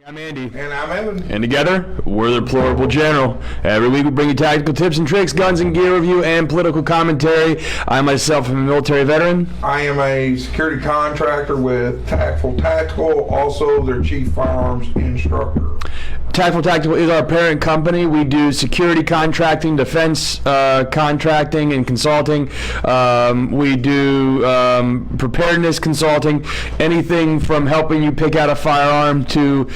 I'm Andy. And I'm Evan. And together, we're the Deplorable General. Every week we bring you tactical tips and tricks, guns and gear review, and political commentary. I myself am a military veteran. I am a security contractor with Tactful Tactical, also their chief firearms instructor. Tactful Tactical is our parent company. We do security contracting, defense contracting, and consulting. We do preparedness consulting, anything from helping you pick out a firearm to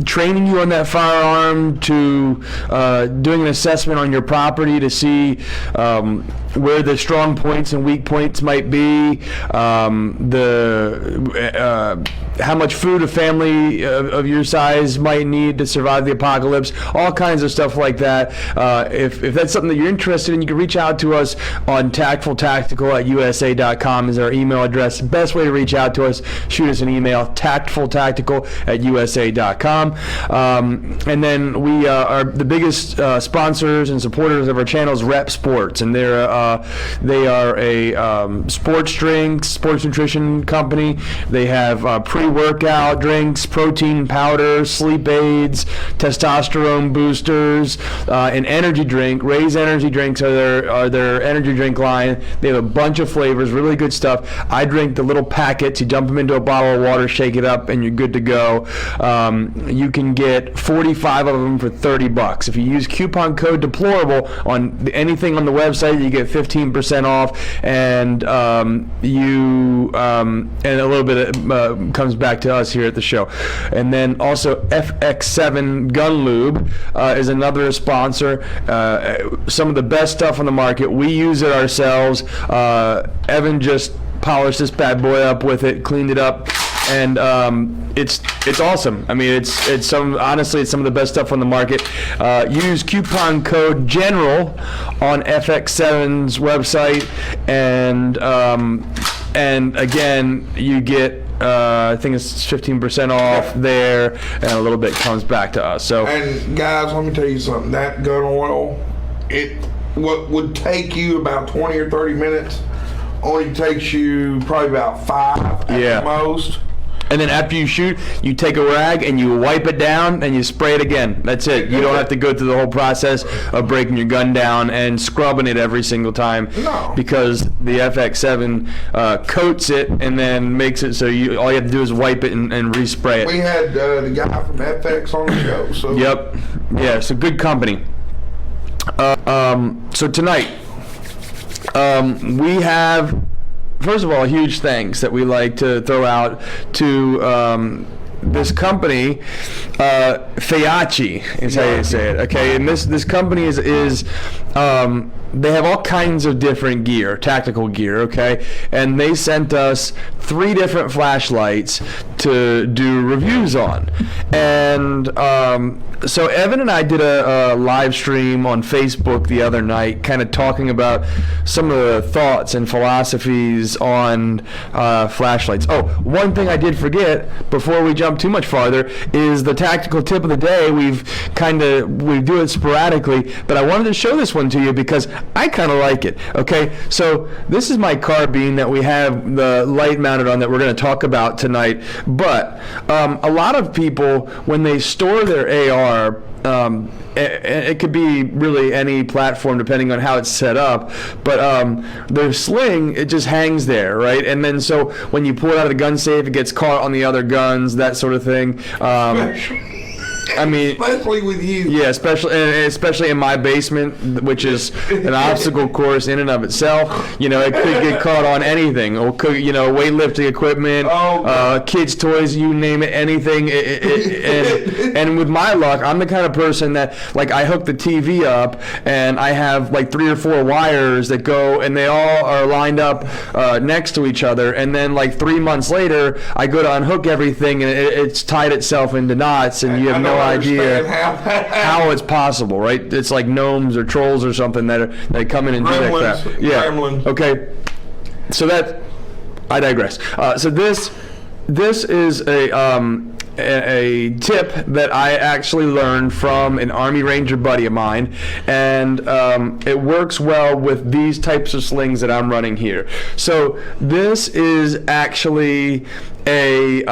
training you on that firearm to doing an assessment on your property to see where the strong points and weak points might be, how much food a family of your size might need to survive the apocalypse, all kinds of stuff like that. If that's something that you're interested in, you can reach out to us on tactfultactical@usa.com is our email address. Best way to reach out to us, shoot us an email, tactfultactical@usa.com. And then we are the biggest sponsors and supporters of our channel is Rep Sports, and they are a sports drinks, sports nutrition company. They have pre-workout drinks, protein powder, sleep aids, testosterone boosters, an energy drink. Ray's energy drinks are their energy drink line. They have a bunch of flavors, really good stuff. I drink the little packets. You dump them into a bottle of water, shake it up, and you're good to go. You can get 45 of them for $30. If you use coupon code Deplorable on anything on the website, you get 15% off, and and a little bit comes back to us here at the show. And then also FX7 Gun Lube is another sponsor. Some of the best stuff on the market. We use it ourselves. Evan just polished this bad boy up with it, cleaned it up, and it's awesome. I mean, honestly it's some of the best stuff on the market. Use coupon code GENERAL on FX7's website, and again you get I think it's 15% off there, and a little bit comes back to us. So, and guys, let me tell you something. That gun oil, what would take you about 20 or 30 minutes only takes you probably about 5 at the most. And then after you shoot, you take a rag and you wipe it down and you spray it again. That's it. You don't have to go through the whole process of breaking your gun down and scrubbing it every single time. No. Because the FX7 coats it and then makes it so all you have to do is wipe it and respray it. We had the guy from FX on the show. So. Yep. Yeah, so good company. So tonight, we have, first of all, huge thanks that we like to throw out to this company, Feyachi is how you say it. Okay, and this company is they have all kinds of different gear, tactical gear, okay? And they sent us 3 different flashlights to do reviews on. And so Evan and I did a live stream on Facebook the other night, kind of talking about some of the thoughts and philosophies on flashlights. Oh, one thing I did forget before we jump too much farther is the tactical tip of the day. We do it sporadically, but I wanted to show this one to you because I kind of like it. Okay, so this is my carbine that we have the light mounted on that we're going to talk about tonight. But a lot of people, when they store their AR, it could be really any platform depending on how it's set up, but their sling, it just hangs there, right? And then so when you pull it out of the gun safe, it gets caught on the other guns, that sort of thing. I mean, especially with you. Yeah, especially in my basement, which is an obstacle course in and of itself. You know, it could get caught on anything. Or could, weightlifting equipment, kids' toys, you name it, anything. And with my luck, I'm the kind of person that, like, I hook the TV up, and I have like 3 or 4 wires that go, and they all are lined up next to each other. And then like 3 months later, I go to unhook everything, and it's tied itself into knots, and you have no idea how it's possible, right? It's like gnomes or trolls or something that come in and do that crap. Yeah. Gremlins. Okay. So I digress. So this is a tip that I actually learned from an Army Ranger buddy of mine, and it works well with these types of slings that I'm running here. So this is actually a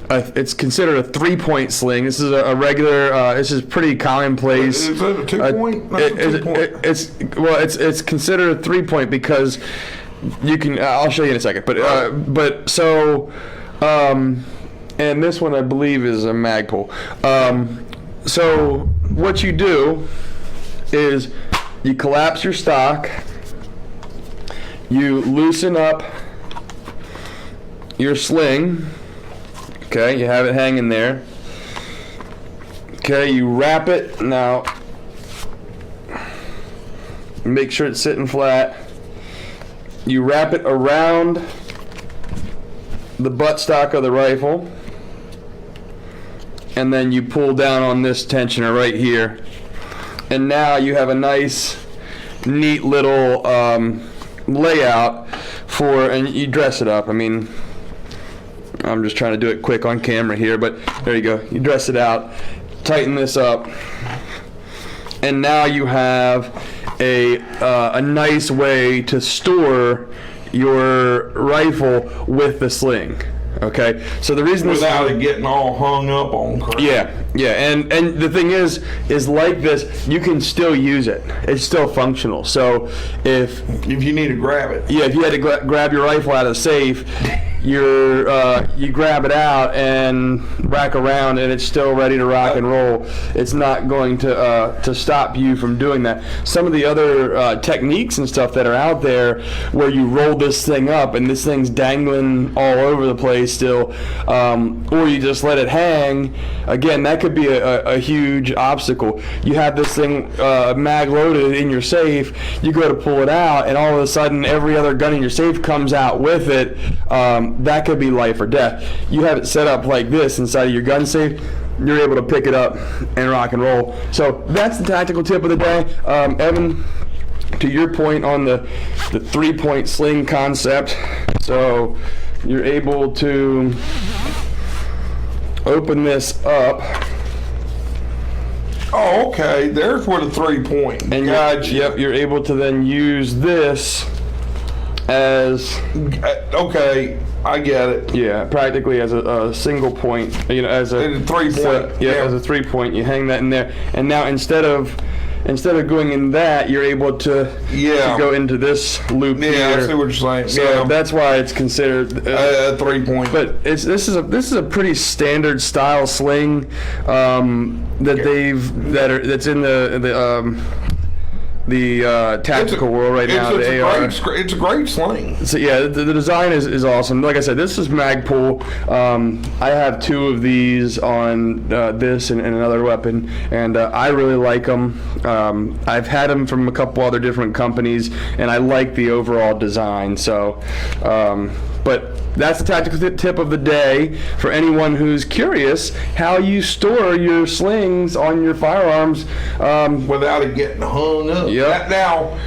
it's considered a 3-point sling. This is a regular. This is pretty commonplace. Is it a 2-point? It's considered a 3-point because you can. I'll show you in a second. But so, and this one I believe is a Magpul. So what you do is you collapse your stock. You loosen up your sling. Okay, you have it hanging there. Okay, you wrap it. Now, make sure it's sitting flat. You wrap it around the buttstock of the rifle. And then you pull down on this tensioner right here. And now you have a nice, neat little layout for, and you dress it up. I mean, I'm just trying to do it quick on camera here, but there you go. You dress it out, tighten this up, and now you have a nice way to store your rifle with the sling. Okay, so the reason without it getting all hung up on crap. Yeah, and the thing is like this, you can still use it. It's still functional. So if you need to grab it, if you had to grab your rifle out of the safe, you grab it out and rack around, and it's still ready to rock and roll. It's not going to stop you from doing that. Some of the other techniques and stuff that are out there, where you roll this thing up and this thing's dangling all over the place still, or you just let it hang. Again, that could be a huge obstacle. You have this thing mag loaded in your safe. You go to pull it out, and all of a sudden, every other gun in your safe comes out with it. That could be life or death. You have it set up like this inside of your gun safe, you're able to pick it up and rock and roll. So that's the tactical tip of the day. Evan, to your point on the 3-point sling concept, so you're able to open this up. Oh, okay. There's where the 3-point. And you're able to then use this as okay, I get it. Yeah, practically as a single point, as a 3-point. As a 3-point. You hang that in there, and now instead of going in that, you're able to go into this loop here. Yeah, I see what you're saying. So that's why it's considered a 3-point. But this is a pretty standard style sling that's in the tactical world right now. It's a great sling. So the design is awesome. Like I said, this is Magpul. I have 2 of these on this and another weapon, and I really like them. I've had them from a couple other different companies, and I like the overall design. So, but that's the tactical tip of the day for anyone who's curious how you store your slings on your firearms without it getting hung up. Yep. Now,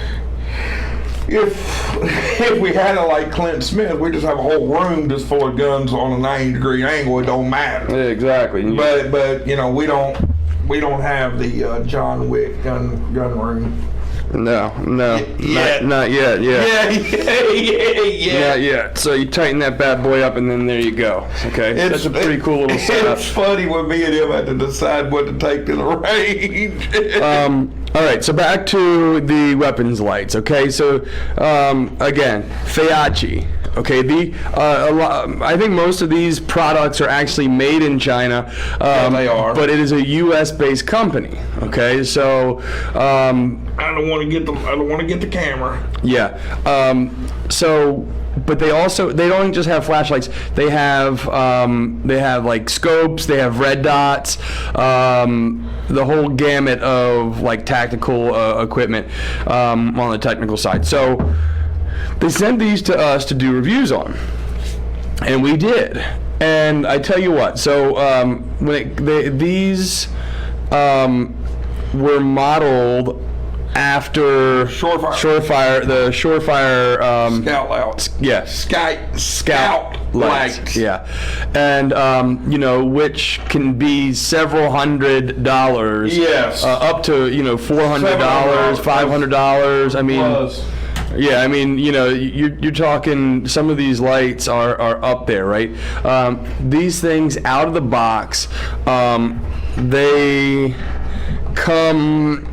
if we had it like Clint Smith, we just have a whole room just full of guns on a 90-degree angle. It don't matter. Yeah, exactly. But we don't have the John Wick gun room. No, not yet. Yeah. Not yet. So you tighten that bad boy up, and then there you go. Okay, that's a pretty cool little setup. It's funny when me and him had to decide what to take to the range. All right, so back to the weapons lights. Okay, so again, Feyachi. Okay, I think most of these products are actually made in China. They are, but it is a U.S.-based company. Okay, so I don't want to get the camera. Yeah. But they don't just have flashlights. They have like scopes. They have red dots. The whole gamut of like tactical equipment on the technical side. So they sent these to us to do reviews on, and we did. And I tell you what. So these were modeled after Surefire, the Surefire Scout lights. Yeah, Scout lights. Yeah, and which can be several $100s. Yes. Up to $400, $500. I mean. Yeah, I mean, you're talking, some of these lights are up there, right? These things out of the box, they come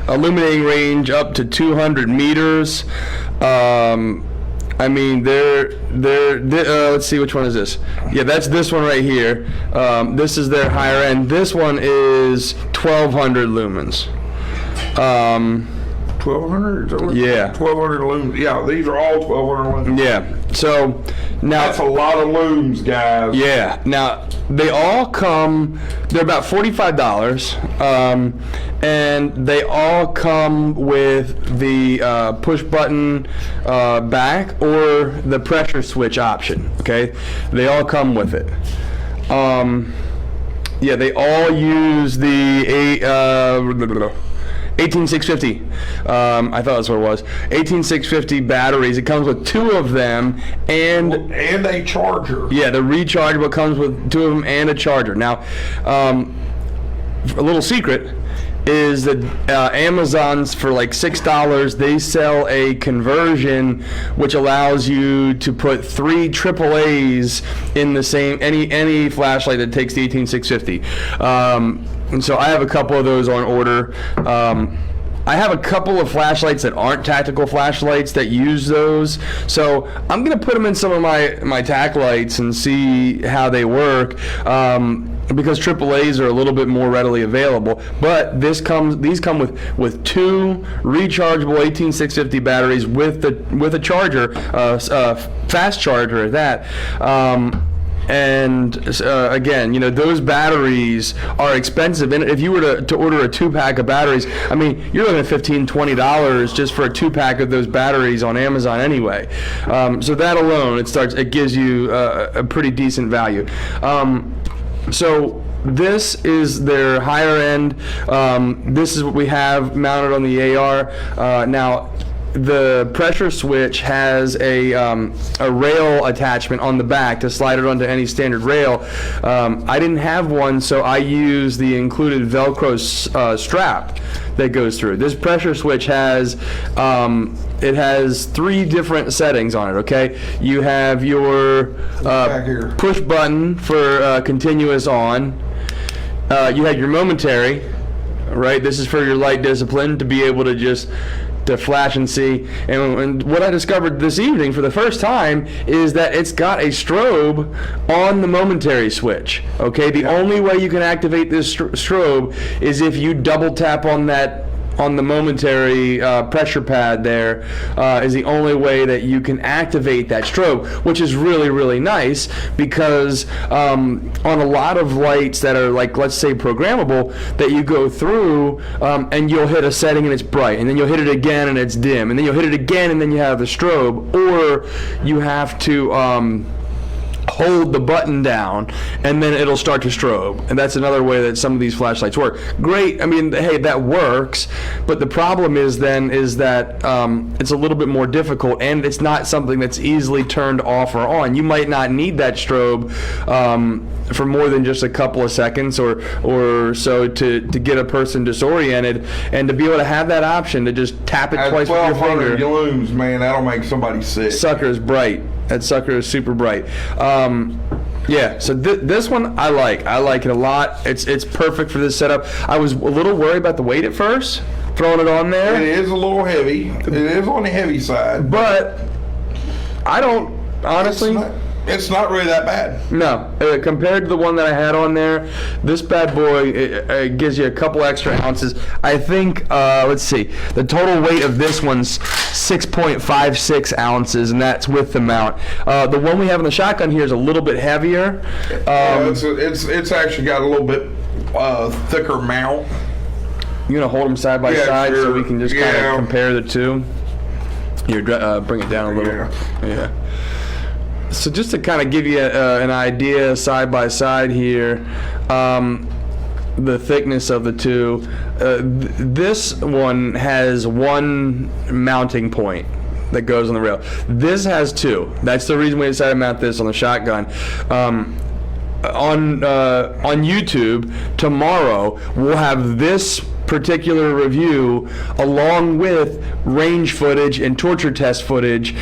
illuminating range up to 200 meters. I mean, they're let's see, which one is this? Yeah, that's this one right here. This is their higher end. This one is 1,200 lumens. 1,200? Yeah. 1,200 looms. Yeah, these are all 1,200 looms. Yeah. So now That's a lot of looms, guys. Yeah. Now they all come. They're about $45, and they all come with the push button back or the pressure switch option. Okay. They all come with it. Yeah. They all use the 18650. I thought that's what it was. 18650 batteries. It comes with 2 of them and a charger. Yeah, the rechargeable comes with 2 of them and a charger. Now, a little secret is that Amazon's for like $6, they sell a conversion which allows you to put 3 AAAs in the same any flashlight that takes the 18650. And so I have a couple of those on order. I have a couple of flashlights that aren't tactical flashlights that use those. So I'm going to put them in some of my tac lights and see how they work. Because AAAs are a little bit more readily available, but these come with 2 rechargeable 18650 batteries with a charger, fast charger at that. And again, those batteries are expensive. And if you were to order a 2-pack of batteries, I mean, you're looking at $15, $20 just for a 2-pack of those batteries on Amazon anyway. So that alone, it gives you a pretty decent value. So this is their higher end. This is what we have mounted on the AR. Now, the pressure switch has a rail attachment on the back to slide it onto any standard rail. I didn't have one, so I used the included Velcro strap that goes through. This pressure switch has it has 3 different settings on it. Okay, you have your push button for continuous on. You had your momentary, right? This is for your light discipline to be able to just flash and see. And what I discovered this evening for the first time is that it's got a strobe on the momentary switch. Okay, the only way you can activate this strobe is if you double tap on the momentary pressure pad there, is the only way that you can activate that strobe, which is really, really nice because on a lot of lights that are like, let's say, programmable, that you go through and you'll hit a setting and it's bright, and then you'll hit it again and it's dim, and then you'll hit it again and then you have the strobe, or you have to hold the button down and then it'll start to strobe. And that's another way that some of these flashlights work. Great, I mean, hey, that works, but the problem is that it's a little bit more difficult, and it's not something that's easily turned off or on. You might not need that strobe for more than just a couple of seconds or so to get a person disoriented, and to be able to have that option to just tap it twice with your finger. 1,200 looms, man, that'll make somebody sick. Sucker is bright. That sucker is super bright. Yeah, so this one I like it a lot. It's perfect for this setup. I was a little worried about the weight at first, throwing it on there. It is a little heavy. It is on the heavy side. But I don't, honestly... It's not really that bad. No, compared to the one that I had on there, this bad boy it gives you a couple extra ounces. I think, let's see, the total weight of this one's 6.56 ounces, and that's with the mount. The one we have in the shotgun here is a little bit heavier. It's actually got a little bit thicker mount. You're gonna hold them side by side so we can just kind of compare the two. Here, bring it down a little. Yeah. So just to kind of give you an idea side by side here, the thickness of the two, this one has 1 mounting point that goes on the rail. This has 2. That's the reason we decided to mount this on the shotgun. On YouTube tomorrow we'll have this particular review, along with range footage and torture test footage,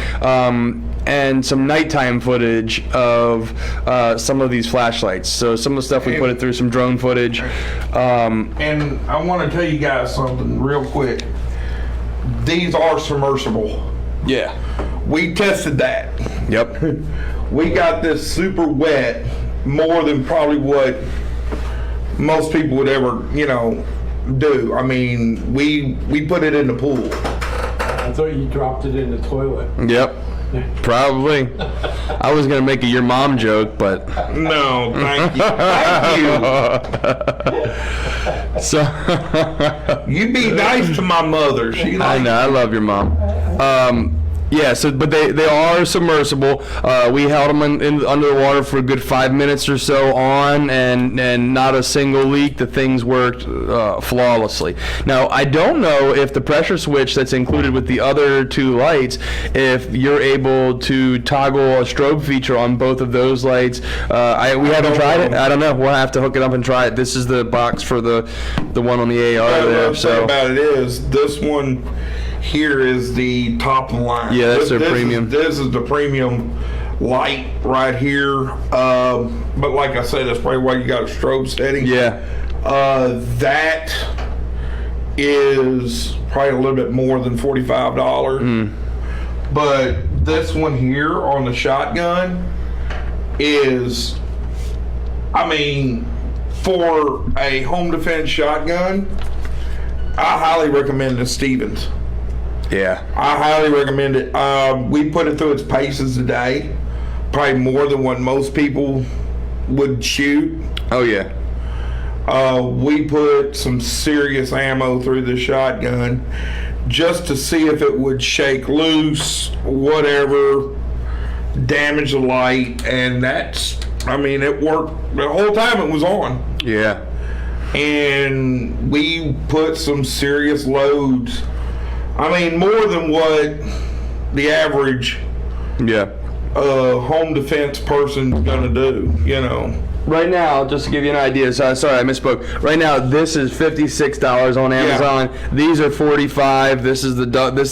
and some nighttime footage of some of these flashlights. So some of the stuff we put it through, some drone footage. And I want to tell you guys something real quick. These are submersible. Yeah. We tested that. Yep. We got this super wet, more than probably what most people would ever, do. I mean, we put it in the pool. I thought you dropped it in the toilet. Yep. Probably. I was gonna make a your mom joke, but no, thank you. Thank you. So you be nice to my mother. I know, I love your mom. Yeah, but they are submersible. We held them under the water for a good 5 minutes or so on, and not a single leak. The things worked flawlessly. Now, I don't know if the pressure switch that's included with the other two lights, if you're able to toggle a strobe feature on both of those lights. We haven't tried it. I don't know. We'll have to hook it up and try it. This is the box for the one on the AR there. What I'm about it is this one here is the top of the line. Yeah, that's their premium. This is the premium light right here. But like I said, that's probably why you got a strobe setting. Yeah. That is probably a little bit more than $45. But this one here on the shotgun is, I mean, for a home defense shotgun, I highly recommend the Stevens. Yeah. I highly recommend it. We put it through its paces today, probably more than what most people would shoot. Oh, yeah. We put some serious ammo through the shotgun just to see if it would shake loose, whatever, damage the light, and it worked the whole time it was on. Yeah. And we put some serious loads. I mean, more than what the average home defense person's gonna do, Right now, just to give you an idea, sorry I misspoke. Right now, this is $56 on Amazon. Yeah. These are $45. This has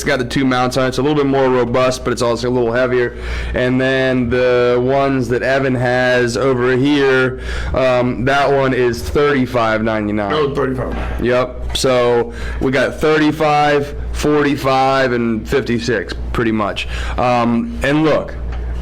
got the two mounts on it. It's a little bit more robust, but it's also a little heavier. And then the ones that Evan has over here, that one is $35.99. Oh, $35. Yep. So we got 35, 45, and 56, pretty much. And look.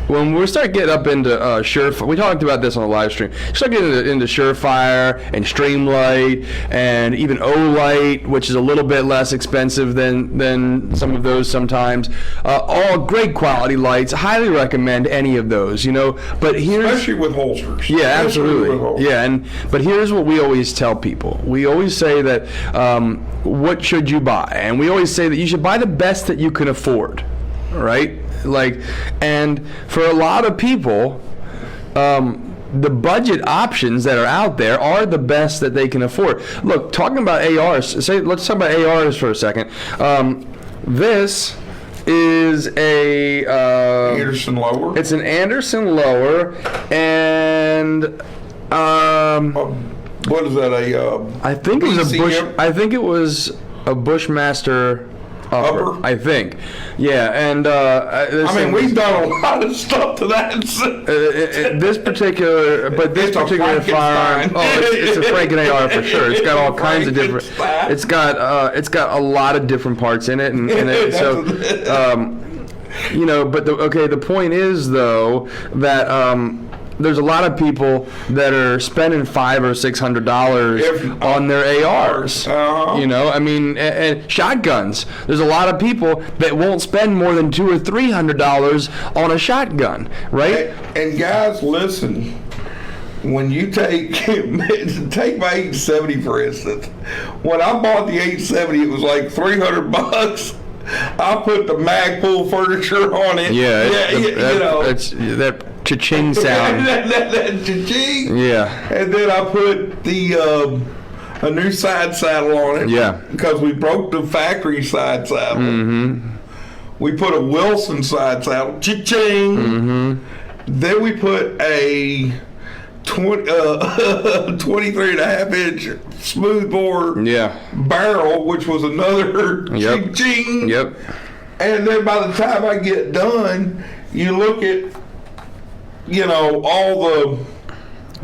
When we start getting up into Surefire, we talked about this on the live stream. Start getting into Surefire and Streamlight and even O-Light, which is a little bit less expensive than some of those sometimes. All great quality lights. Highly recommend any of those. But especially with holsters. Yeah, absolutely. Yeah, but here's what we always tell people. We always say that what should you buy, and we always say that you should buy the best that you can afford. Right? And for a lot of people, the budget options that are out there are the best that they can afford. Look, talking about ARs, let's talk about ARs for a second. This is a Anderson lower. It's an Anderson lower, and what is that? I think it was a Bush. I think it was a Bushmaster. Upper, I think. Yeah, and we've done a lot of stuff to that. This particular firearm, it's a Franken AR for sure. It's got all kinds of different. It's got a lot of different parts in it, and so but the point is though that. There's a lot of people that are spending $500 or $600 on their ARs. And shotguns. There's a lot of people that won't spend more than $200 or $300 on a shotgun, right? And guys, listen. When you take my 870 for instance, when I bought the 870, it was like $300. I put the Magpul furniture on it. It's that cha-ching sound. that cha-ching. Yeah. And then I put a new side saddle on it. Yeah. Because we broke the factory side saddle. Mm-hmm. We put a Wilson side saddle. Cha-ching. Mm-hmm. Then we put a 23 and a half inch smoothbore Yeah. barrel, which was another Yep. ching. Yep. And then by the time I get done, you look at, all the.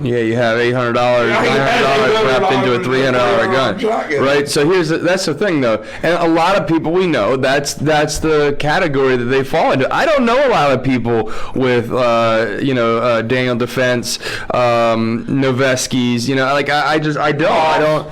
Yeah, you have $800, $900 wrapped into a $300 gun, shotgun. right? So that's the thing, though, and a lot of people we know that's the category that they fall into. I don't know a lot of people with Daniel Defense, Noveski's, I don't.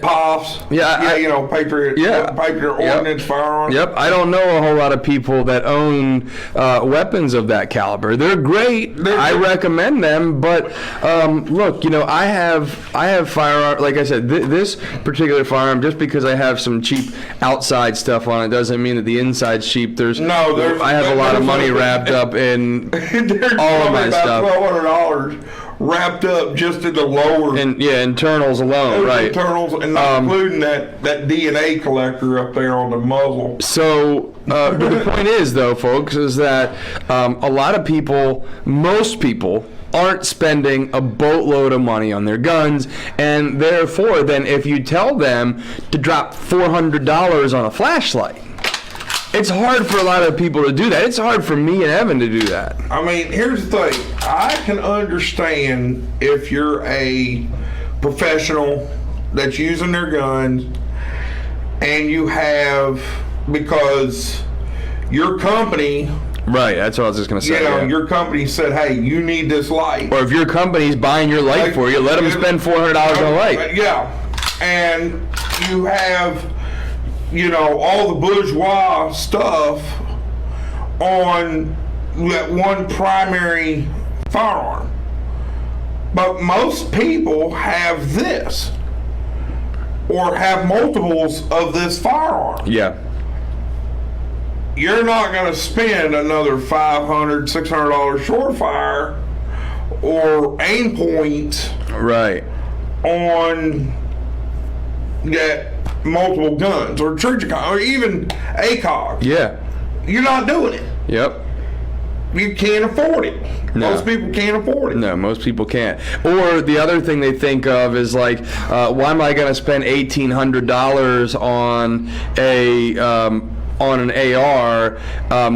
Pops. Yeah, Patriot. Yeah. Patriot Yep. ordnance firearms. Yep, I don't know a whole lot of people that own weapons of that caliber. They're great. I recommend them, but look, I have firearm. Like I said, this particular firearm, just because I have some cheap outside stuff on it, doesn't mean that the inside's cheap. I have a lot of money wrapped up in all of my stuff. $1,200 wrapped up just in the lower. And internals alone, right? Internals, and not including that DNA collector up there on the muzzle. So, but the point is, though, folks, is that a lot of people, most people, aren't spending a boatload of money on their guns, and therefore, then if you tell them to drop $400 on a flashlight, it's hard for a lot of people to do that. It's hard for me and Evan to do that. I mean, here's the thing. I can understand if you're a professional that's using their guns and you have, because your company, Right, that's what I was just going to say. your company said, hey, you need this light. Or if your company's buying your light for you, let them spend $400 on a light. Yeah. And you have, all the bourgeois stuff on that one primary firearm. But most people have this, or have multiples of this firearm. Yeah. You're not going to spend another $500, $600 short fire or aim point Right. on that multiple guns or church or even ACOG. Yeah. You're not doing it. Yep. You can't afford it. No. Most people can't afford it. No, most people can't. Or the other thing they think of is like, why am I going to spend $1,800 on an AR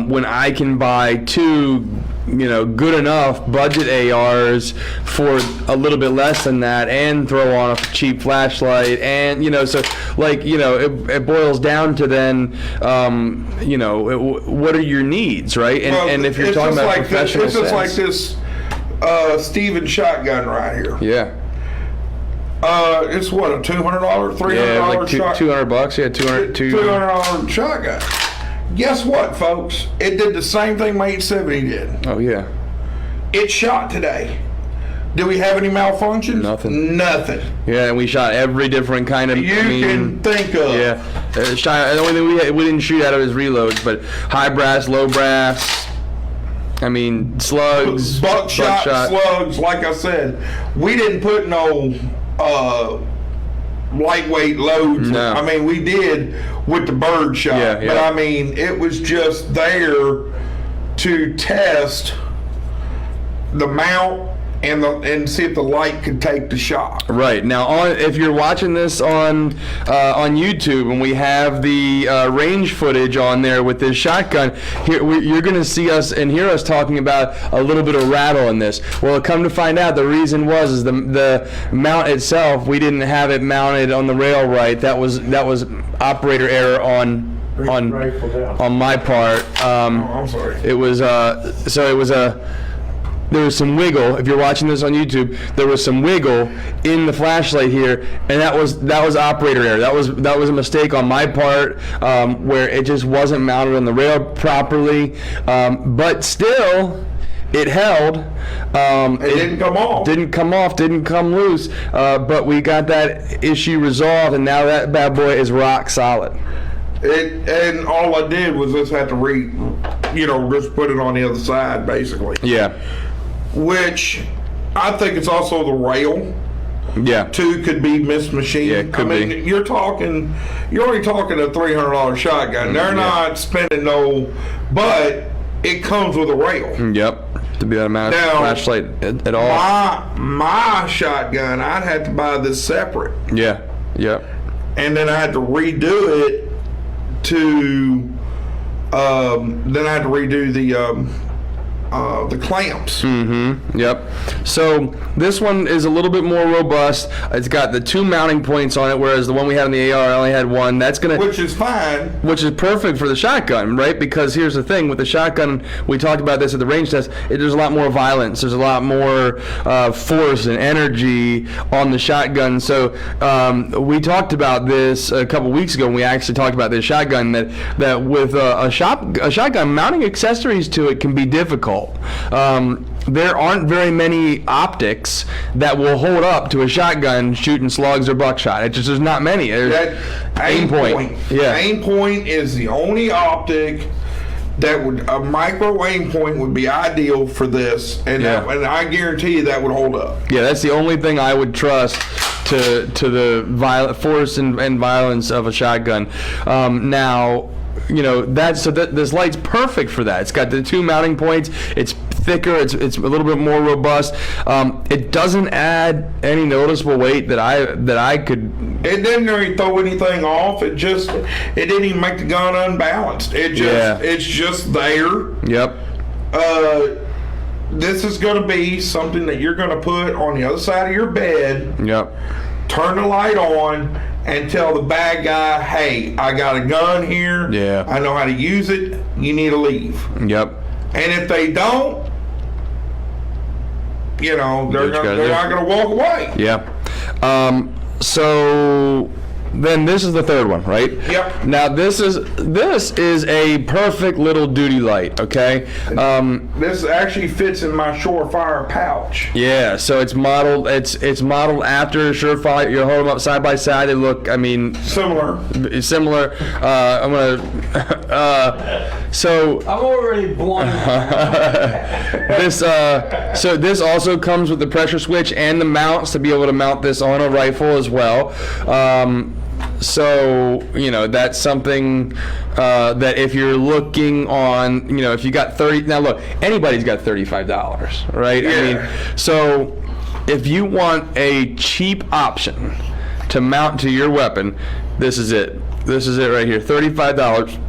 when I can buy two, good enough budget ARs for a little bit less than that, and throw on a cheap flashlight, and so it boils down to then what are your needs, right? And if you're talking about professional it's just like sense. this Steven shotgun right here. Yeah. It's what, a $200, $300 Yeah, like shotgun? $200. Yeah, $200 shotgun. Guess what, folks? It did the same thing my 870 did. Oh yeah. It shot today. Did we have any malfunctions? Nothing. Yeah, and we shot every different kind of. Can think of. Yeah, the only thing we didn't shoot out of his reloads, but high brass, low brass. Slugs, buckshot, slugs. Like I said, we didn't put no lightweight loads. No. We did with the bird shot. Yeah. But it was just there to test the mount and see if the light could take the shot. Right. Now, if you're watching this on YouTube, and we have the range footage on there with this shotgun, you're going to see us and hear us talking about a little bit of rattle in this. Well, come to find out, the reason is the mount itself. We didn't have it mounted on the rail right. That was operator error on my part. I'm sorry. It was there was some wiggle. If you're watching this on YouTube, there was some wiggle in the flashlight here, and that was operator error. That was a mistake on my part, where it just wasn't mounted on the rail properly. But still, it held. It didn't come off. Didn't come loose. But we got that issue resolved, and now that bad boy is rock solid. And all I did was just have to just put it on the other side, basically. Yeah. Which I think it's also the rail. Yeah. Too could be mismachined. Yeah, it could be. You're only talking a $300 shotgun. They're not spending but it comes with a rail. Yep. to be able to mount a Now, flashlight at all. My shotgun, I'd have to buy this separate. Yeah. Yeah. And then I had to redo it to, then I had to redo the clamps. Yep. So this one is a little bit more robust. It's got the 2 mounting points on it, whereas the one we had on the AR only had 1. That's gonna, Which is fine. which is perfect for the shotgun, right? Because here's the thing with the shotgun, we talked about this at the range test. There's a lot more violence. There's a lot more force and energy on the shotgun. So we talked about this a couple weeks ago when we actually talked about this shotgun. That with a shotgun, mounting accessories to it can be difficult. There aren't very many optics that will hold up to a shotgun shooting slugs or buckshot. It's just there's not many. That aim point. Yeah. Aim point is the only optic that would, a micro aim point would be ideal for this, and and I guarantee you that would hold up. Yeah, that's the only thing I would trust to the force and violence of a shotgun. Now, you know, this light's perfect for that. It's got the 2 mounting points. It's thicker. It's a little bit more robust. It doesn't add any noticeable weight that I could. It didn't really throw anything off. It didn't even make the gun unbalanced. It's just there. Yep. This is going to be something that you're going to put on the other side of your bed. Yep. Turn the light on and tell the bad guy, hey, I got a gun here. Yeah. I know how to use it. You need to leave. Yep. And if they don't, you know, they're not going to walk away. Yeah. So then this is the third one, right? Yep. Now this is a perfect little duty light, okay? This actually fits in my Surefire pouch. Yeah, so it's modeled modeled after Surefire. You hold them up side by side, they look, I mean, Similar. I'm gonna so I'm already blind. so this also comes with the pressure switch and the mounts to be able to mount this on a rifle as well. So, you know, that's something that if you're looking on, you know, if you got 30, now look, anybody's got $35, right? Yeah. I mean, so if you want a cheap option to mount to your weapon, this is it. This is it right here, $35.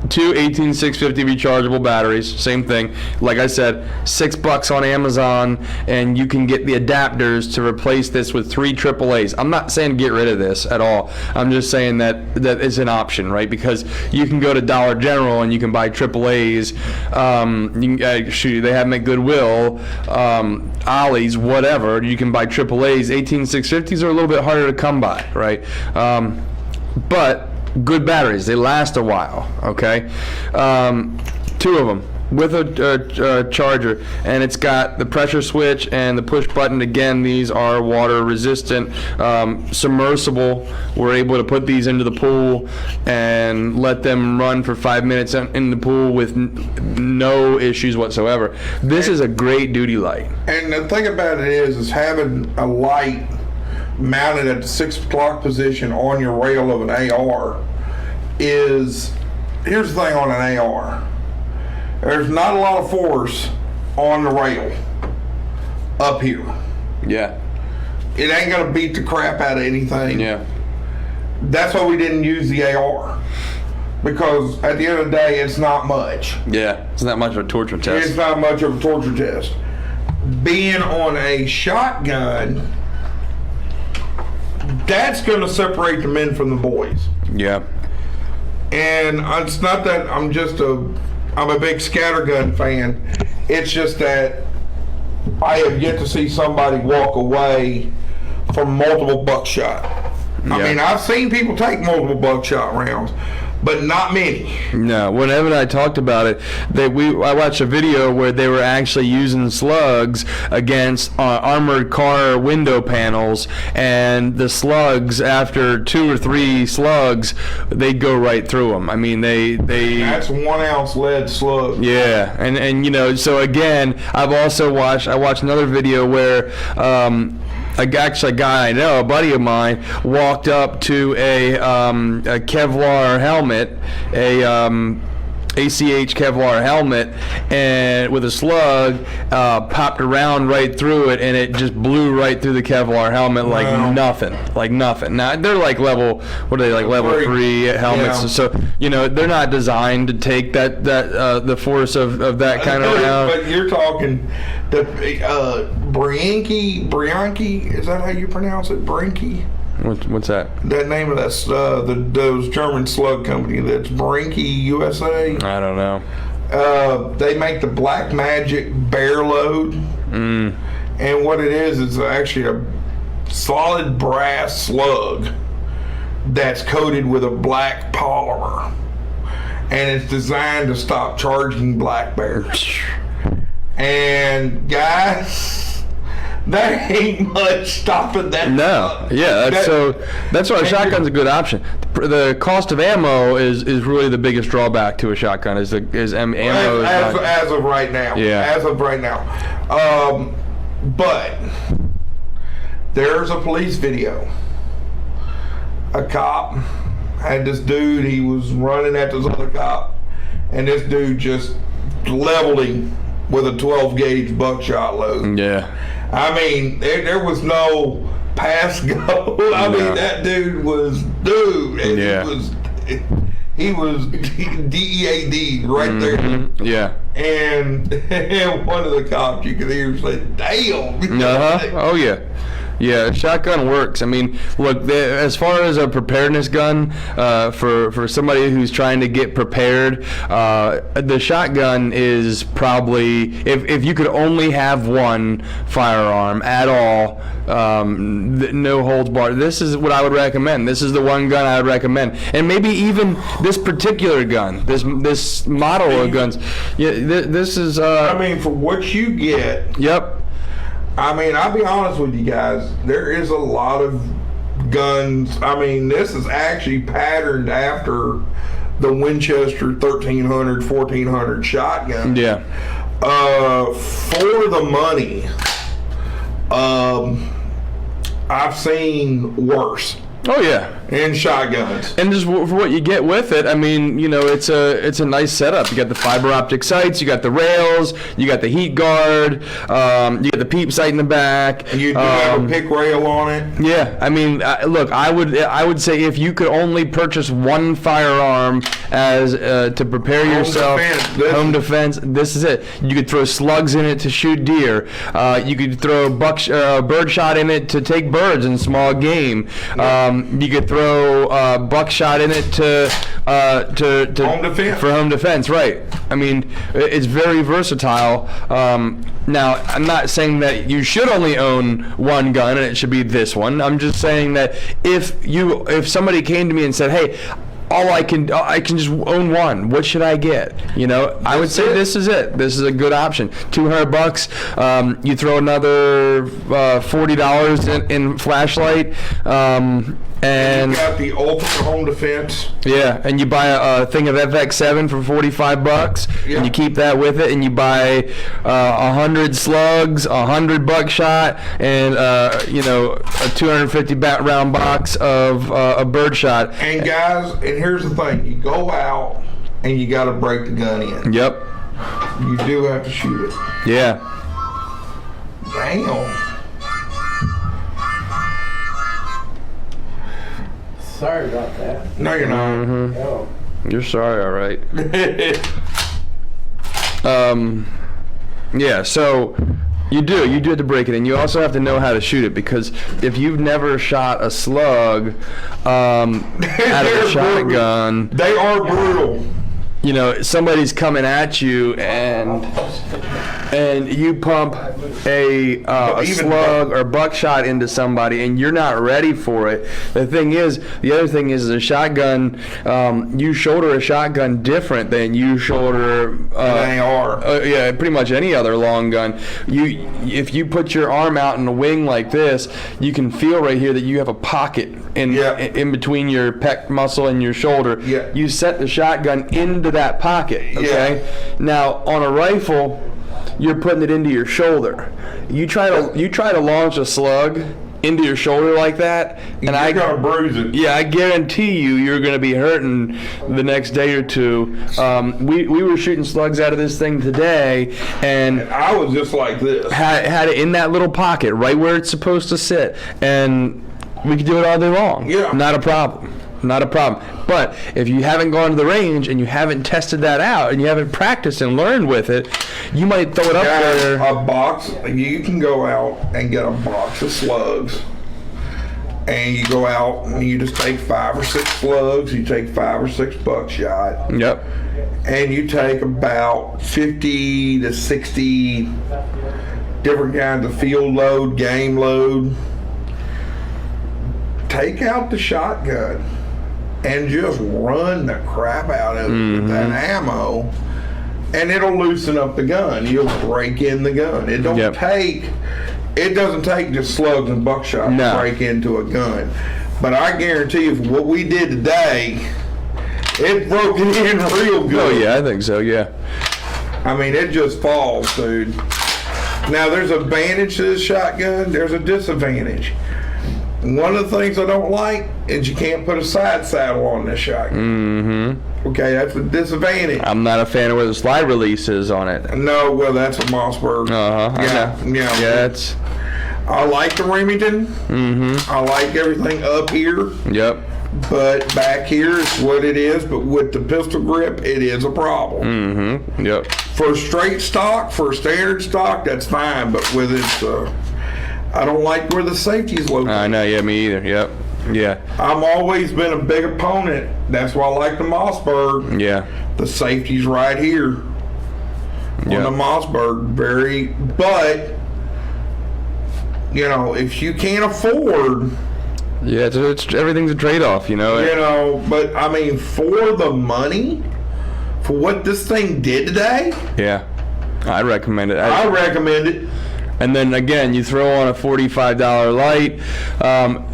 2 18650 rechargeable batteries, same thing. Like I said, $6 on Amazon, and you can get the adapters to replace this with 3 AAAs. I'm not saying get rid of this at all. I'm just saying that it's an option, right? Because you can go to Dollar General and you can buy AAAs. They have them at Goodwill, Ollie's, whatever. You can buy AAAs. 18650s are a little bit harder to come by, right? But good batteries, they last a while, okay? 2 of them with a charger, and it's got the pressure switch and the push button. Again, these are water resistant, submersible. We're able to put these into the pool and let them run for 5 minutes in the pool with no issues whatsoever. This is a great duty light. And the thing about it is having a light mounted at the 6 o'clock position on your rail of an AR is, here's the thing on an AR. There's not a lot of force on the rail up here. Yeah. It ain't gonna beat the crap out of anything. Yeah. That's why we didn't use the AR. Because at the end of the day, it's not much. Yeah. It's not much of a torture test. It's not much of a torture test. Being on a shotgun, that's gonna separate the men from the boys. Yeah. And it's not that I'm a big scattergun fan. It's just that I have yet to see somebody walk away from multiple buckshot. I mean, I've seen people take multiple buckshot rounds, but not many. No, when Evan and I talked about it, I watched a video where they were actually using slugs against armored car window panels, and the slugs, after 2 or 3 slugs, they'd go right through them. I mean, That's 1 ounce lead slug. Yeah, and you know, so again, I watched another video where a guy I know, a buddy of mine, walked up to a Kevlar helmet, ACH Kevlar helmet, and with a slug, popped around right through it, and it just blew right through the Kevlar helmet like nothing. Now they're like level 3 helmets, Yeah. so they're not designed to take the force of that kind of round. But you're talking the Brianki, is that how you pronounce it? Brianki? What's that? That name of that those German slug company, that's Brinky USA. I don't know. They make the Black Magic Bear Load, and what it is actually a solid brass slug that's coated with a black polymer, and it's designed to stop charging black bears. And guys, there ain't much stopping that. No, yeah, that's why a shotgun's a good option. The cost of ammo is really the biggest drawback to a shotgun. Ammo as of right now. Yeah. As of right now. But there's a police video. A cop had this dude. He was running at this other cop, and this dude just leveled him with a 12 gauge buckshot load. Yeah. I mean, there was no pass go. I mean, that dude was and yeah. he was DEAD right there. Yeah. And one of the cops, you could hear say, "Damn." Oh yeah. Yeah, shotgun works. I mean, look, as far as a preparedness gun, for somebody who's trying to get prepared, the shotgun is probably, if you could only have one firearm at all, no holds barred, this is what I would recommend. This is the one gun I would recommend. And maybe even this particular gun, this model of guns. Yeah, this is... I mean, for what you get... Yep. I mean, I'll be honest with you guys. There is a lot of guns. I mean, this is actually patterned after the Winchester 1300, 1400 shotgun. Yeah. For the money, I've seen worse. Oh yeah. In shotguns. And just for what you get with it, I mean, it's a nice setup. You got the fiber optic sights, you got the rails, you got the heat guard, you got the peep sight in the back. You do have a pick rail on it. Yeah, I mean, look, I would say if you could only purchase one firearm as to prepare yourself, home defense, this is it. You could throw slugs in it to shoot deer. You could throw bird shot in it to take birds and small game. You could throw buckshot in it to home defense. For home defense, right? I mean, it's very versatile. Now, I'm not saying that you should only own one gun and it should be this one. I'm just saying that if somebody came to me and said, "Hey, I can just own one. What should I get?" I would say this is it. This is a good option. $200. You throw another $40 in flashlight, and you got the ultimate home defense. Yeah, and you buy a thing of FX7 for $45, and you keep that with it, and you buy 100 slugs, 100 buckshot, and a 250 round box of a birdshot. And guys, and here's the thing: you go out and you got to break the gun in. Yep. You do have to shoot it. Yeah. Damn. Sorry about that. No, you're not. Mm-hmm. Oh. You're sorry, all right. Yeah, so you do have to break it in. You also have to know how to shoot it, because if you've never shot a slug out of a shotgun, they are brutal. Somebody's coming at you and you pump a slug or buckshot into somebody and you're not ready for it. The other thing is a shotgun, you shoulder a shotgun different than you shoulder an AR. Yeah, pretty much any other long gun. If you put your arm out in a wing like this, you can feel right here that you have a pocket in between your pec muscle and your shoulder. Yeah. You set the shotgun into that pocket. Okay. Yeah. Now on a rifle, you're putting it into your shoulder. You try to launch a slug into your shoulder like that, and You're gonna bruise it. yeah, I guarantee you're going to be hurting the next day or two. We were shooting slugs out of this thing today, and I was just like this. had it in that little pocket right where it's supposed to sit, and we could do it all day long. Yeah. Not a problem. Not a problem. But if you haven't gone to the range and you haven't tested that out and you haven't practiced and learned with it, you might throw it up there. A box, you can go out and get a box of slugs. And you go out and you just take 5 or 6 slugs, you take 5 or 6 buckshot, Yep. and you take about 50 to 60 different kinds of field load, game load. Take out the shotgun and just run the crap out of it with that ammo, and it'll loosen up the gun. You'll break in the gun. It don't Yep. it doesn't take just slugs and buckshot No. to break into a gun. But I guarantee you, what we did today, it broke it in real good. Oh yeah, I think so. Yeah. I mean, it just falls, dude. Now, there's an advantage to this shotgun. There's a disadvantage. One of the things I don't like is you can't put a side saddle on this shotgun. Mm-hmm. Okay, that's a disadvantage. I'm not a fan of where the slide release is on it. No, well, that's a Mossberg. Uh-huh. Yeah, it's... I like the Remington. Mm-hmm. I like everything up here. Yep. But back here is what it is. But with the pistol grip, it is a problem. Mm-hmm. Yep. For straight stock, for standard stock, that's fine. But with its, I don't like where the safety's located. I know. Yeah, me either. Yep. Yeah. I've always been a big opponent. That's why I like the Mossberg. Yeah. The safety's right here Yeah. on the Mossberg. But you know, if you can't afford, Yeah. It's everything's a trade-off, you know. you know, but I mean, for the money, for what this thing did today, Yeah. I recommend it. I recommend it. And then again, you throw on a $45 light.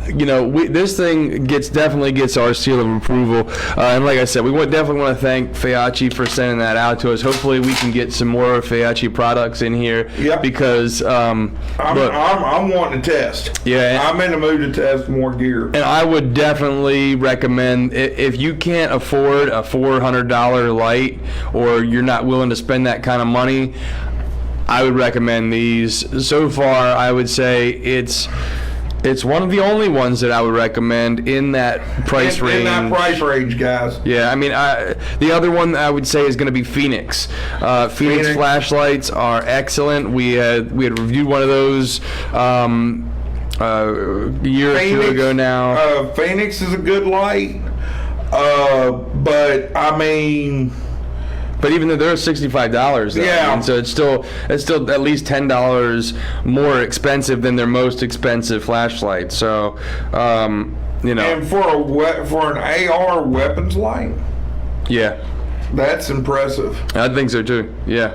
You know, this thing definitely gets our seal of approval. And like I said, we definitely want to thank Feyachi for sending that out to us. Hopefully, we can get some more Feyachi products in here. Yep. Because look, I'm wanting to test. Yeah. I'm in the mood to test more gear. and I would definitely recommend if you can't afford a $400 light, or you're not willing to spend that kind of money, I would recommend these. So far, I would say it's one of the only ones that I would recommend in that price range. In that price range, guys. Yeah, I mean, the other one I would say is going to be Phoenix. Phoenix flashlights are excellent. We had reviewed one of those a year or two ago now. Phoenix is a good light, but I mean, But even though they're $65, though, Yeah. and so it's still at least $10 more expensive than their most expensive flashlight. So, you know, and for an AR weapons light, yeah, that's impressive. I think so too. Yeah.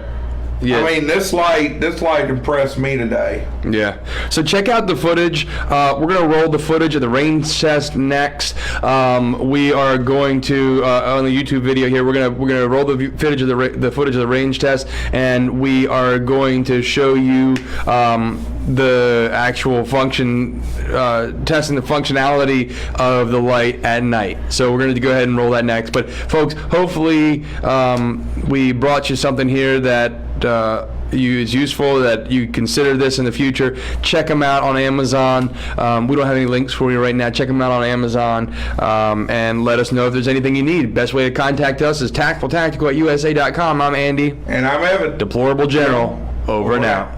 Yeah. I mean, this light impressed me today. Yeah. So check out the footage. We're gonna roll the footage of the range test next. We are going to on the YouTube video here. We're gonna roll the footage of the footage of the range test, and we are going to show you the actual function, testing the functionality of the light at night. So we're going to go ahead and roll that next. But folks, hopefully we brought you something here that is useful, that you consider this in the future. Check them out on Amazon. We don't have any links for you right now. Check them out on Amazon, and let us know if there's anything you need. Best way to contact us is tactfultactical@usa.com. I'm Andy. And I'm Evan. Deplorable General. Over and out.